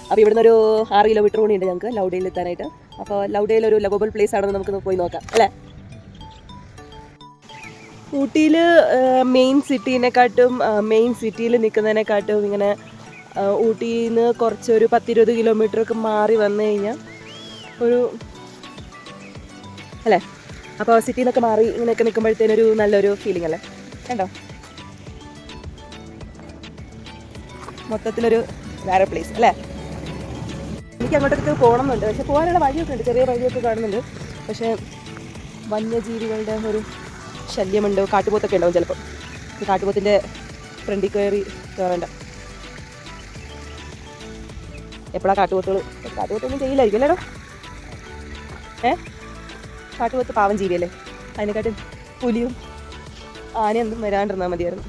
അപ്പോൾ ഇവിടുന്ന് ഒരു 6 കിലോമീറ്റർ കൂടി ഉണ്ട് ഞങ്ങൾക്ക് ലൗഡയിൽ എത്താനായിട്ട്. അപ്പോൾ ലൗഡയിൽ ഒരു ലവബിൾ പ്ലേസ് ആണെന്ന് നമുക്ക് പോയി നോക്കാം അല്ലേ. ഊട്ടിയിൽ മെയിൻ സിറ്റിയിൽ നിൽക്കുന്നതിനെക്കാട്ടും ഇങ്ങനെ ഊട്ടിയിൽ നിന്ന് കുറച്ചൊരു 10-20 കിലോമീറ്ററൊക്കെ മാറി വന്നു കഴിഞ്ഞാൽ ഒരു അല്ലേ. അപ്പോൾ സിറ്റിയിൽ നിന്നൊക്കെ മാറി ഇങ്ങനെയൊക്കെ നിൽക്കുമ്പോഴത്തേനൊരു നല്ലൊരു ഫീലിംഗ് അല്ലേ. കണ്ടോ, മൊത്തത്തിലൊരു വേറെ പ്ലേസ് അല്ലേ. എനിക്ക് അങ്ങോട്ടൊക്കെ പോകണം എന്നുണ്ട്, പക്ഷെ പോകാനുള്ള വഴിയൊക്കെ ഉണ്ട്, ചെറിയ വഴിയൊക്കെ കാണുന്നുണ്ട്. പക്ഷേ വന്യജീവികളുടെ ഒരു ശല്യമുണ്ട്, കാട്ടുപോത്തൊക്കെ ഉണ്ടാവും ചിലപ്പോൾ. കാട്ടുപോത്തിൻ്റെ ഫ്രണ്ടിൽ കയറേണ്ട. എപ്പോഴാണ് കാട്ടുപോത്തൊന്നും ചെയ്യില്ലായിരിക്കും അല്ലേടോ. കാട്ടുപോത്ത് പാവം ജീവിയല്ലേ, അതിനെക്കാട്ടും പുലിയും ആനയൊന്നും വരാണ്ടിരുന്നാൽ മതിയായിരുന്നു.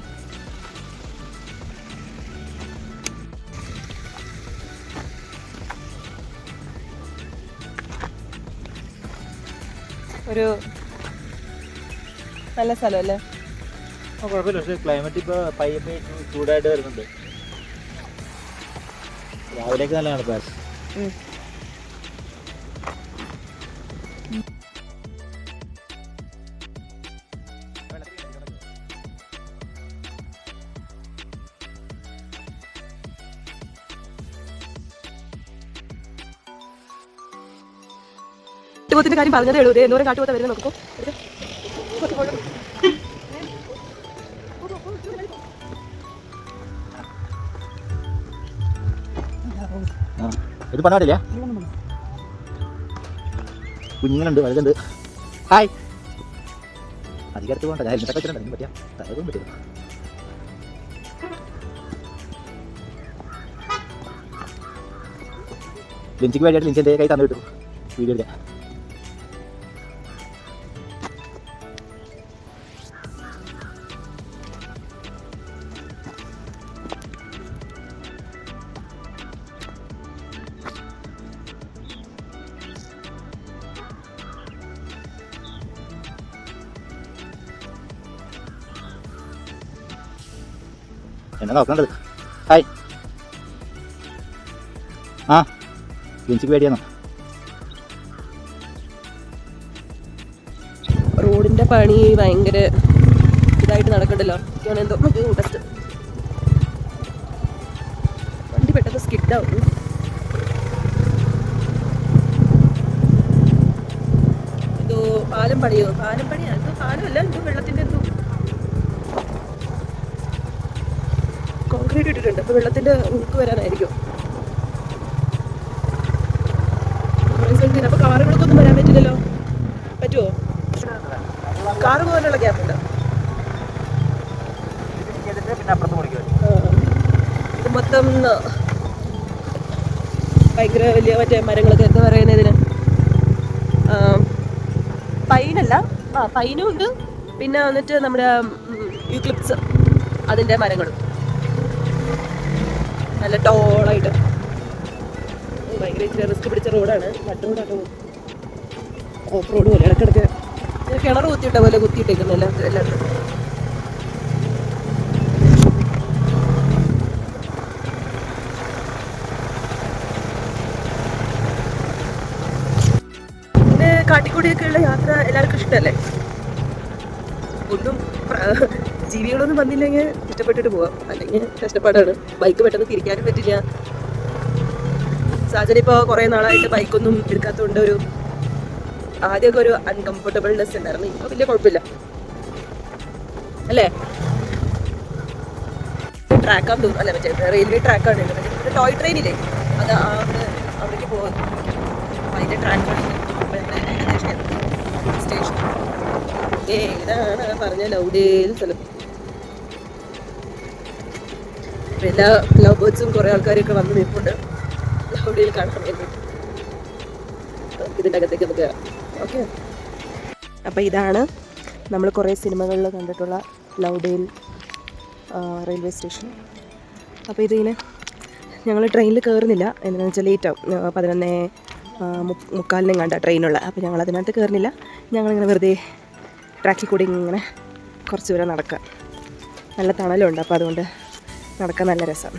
ഒരു നല്ല സ്ഥലമല്ലേ. കുഴപ്പമില്ല, പക്ഷേ ക്ലൈമറ്റ് ഇപ്പോൾ പയ്യെ ചൂടായിട്ട് വരുന്നുണ്ട്. രാവിലേക്ക് നല്ലതാണ് പാസ്. കാട്ടുപോത്തിന്റെ കാര്യം പറഞ്ഞതേ ഉള്ളൂ. എന്തോരം കാട്ടുപോത്ത വരുന്നത് നോക്കൂ. ഇത് പണാടില്ല, കുഞ്ഞുങ്ങളുണ്ട്, വലുതുണ്ട്. ഹായ്, അധികാരത്ത് പോകണ്ട, ഹെൽമെറ്റൊക്കെ വെച്ചിട്ടുണ്ട്, പറ്റിയ തലകൊന്നും പറ്റില്ല. ലിൻസിക്ക് വേണ്ടിയിട്ട് ലിൻസിൻ്റെ കൈ തന്നു കിട്ടും വീഡിയോ എടുക്കാൻ. എന്നാ നോക്കണ്ടത്. ഹായ്, ആ ലിൻസിക്ക് പേടിയാണോ? റോഡിന്റെ പണി ഭയങ്കര ഇതായിട്ട് നടക്കണ്ടല്ലോ. എന്തോ ടെസ്റ്റ് വണ്ടി പെട്ടെന്ന് സ്കിഡാവും. എന്തോ പാലം പണിയോ, എന്തോ പാലമല്ല, എന്തോ വെള്ളത്തിന്റെ എന്തോ കോൺക്രീറ്റ് ഇട്ടിട്ടുണ്ട്. അപ്പോൾ വെള്ളത്തിന്റെ ഉൾക്ക് വരാനായിരിക്കും. അപ്പോൾ കാറുകൾക്കൊന്നും വരാൻ പറ്റില്ലല്ലോ. പറ്റുമോ? കാറ് പോകാനുള്ള ഗ്യാപ്പുണ്ട്. ഇത് മൊത്തം ഭയങ്കര വലിയ മറ്റേ മരങ്ങളൊക്കെ എന്താ പറയുന്നതിന്, പൈനല്ല, പൈനും ഉണ്ട്. പിന്നെ വന്നിട്ട് നമ്മുടെ യൂക്ലിപ്സ്, അതിൻ്റെ മരങ്ങളും നല്ല ടോളായിട്ട്. ഭയങ്കര ഇച്ചിരി റിസ്ക് പിടിച്ച റോഡാണ്, മട്ട് റോഡാട്ടോ, ഓഫ് റോഡ് പോലെ. ഇടയ്ക്കിടയ്ക്ക് കിണർ കുത്തിയിട്ട പോലെ കുത്തിയിട്ടേക്കുന്നില്ല എല്ലായിടത്തും. പിന്നെ കാട്ടിക്കൂടിയൊക്കെയുള്ള യാത്ര എല്ലാവർക്കും ഇഷ്ടമല്ലേ. ഒന്നും ജീവികളൊന്നും വന്നില്ലെങ്കിൽ ഇഷ്ടപ്പെട്ടിട്ട് പോവാം, അല്ലെങ്കിൽ കഷ്ടപ്പാടാണ്. ബൈക്ക് പെട്ടെന്ന് തിരിക്കാനും പറ്റില്ല. സാഹചര്യം ഇപ്പോൾ കുറേ നാളായിട്ട് ബൈക്കൊന്നും എടുക്കാത്തതുകൊണ്ട് ആദ്യമൊക്കെ ഒരു അൺകംഫർട്ടബിൾനെസ് ഉണ്ടായിരുന്നു. ഇപ്പോൾ വലിയ കുഴപ്പമില്ല അല്ലേ. ട്രാക്കാന്ന് തോന്നുന്നു, അല്ല മറ്റേ റെയിൽവേ ട്രാക്കാണ്. മറ്റേ ടോയ് ട്രെയിനില്ലേ, അത് അവിടേക്ക് പോകുന്നു. അപ്പോൾ അതിൻ്റെ ട്രാക്കാണ് സ്റ്റേഷൻ. ഇതാണ് പറഞ്ഞ ലൗഡേൽ സ്ഥലം. എല്ലാ ലവ് ബേർഡ്സും കുറേ ആൾക്കാരൊക്കെ വന്ന് നിൽപ്പുണ്ട് ലൗഡേൽ കാണാൻ വേണ്ടിയിട്ട്. ഇതിൻ്റെ അകത്തേക്ക് നമുക്ക് കയറാം. ഓക്കെ, അപ്പോൾ ഇതാണ് നമ്മൾ കുറേ സിനിമകളിൽ കണ്ടിട്ടുള്ള ലൗഡേൽ റെയിൽവേ സ്റ്റേഷൻ. അപ്പോൾ ഇതിങ്ങനെ ഞങ്ങൾ ട്രെയിനിൽ കയറുന്നില്ല, എന്താണെന്ന് വെച്ചാൽ ലേറ്റാവും. 11:45 കണ്ട ട്രെയിനുള്ള. അപ്പോൾ ഞങ്ങൾ അതിനകത്ത് കയറുന്നില്ല. ഞങ്ങളിങ്ങനെ വെറുതെ ട്രാക്കിൽ കൂടി ഇങ്ങനെ കുറച്ച് ദൂരം നടക്കാം. നല്ല തണലുണ്ട്, അപ്പോൾ അതുകൊണ്ട് നടക്കാൻ നല്ല രസം.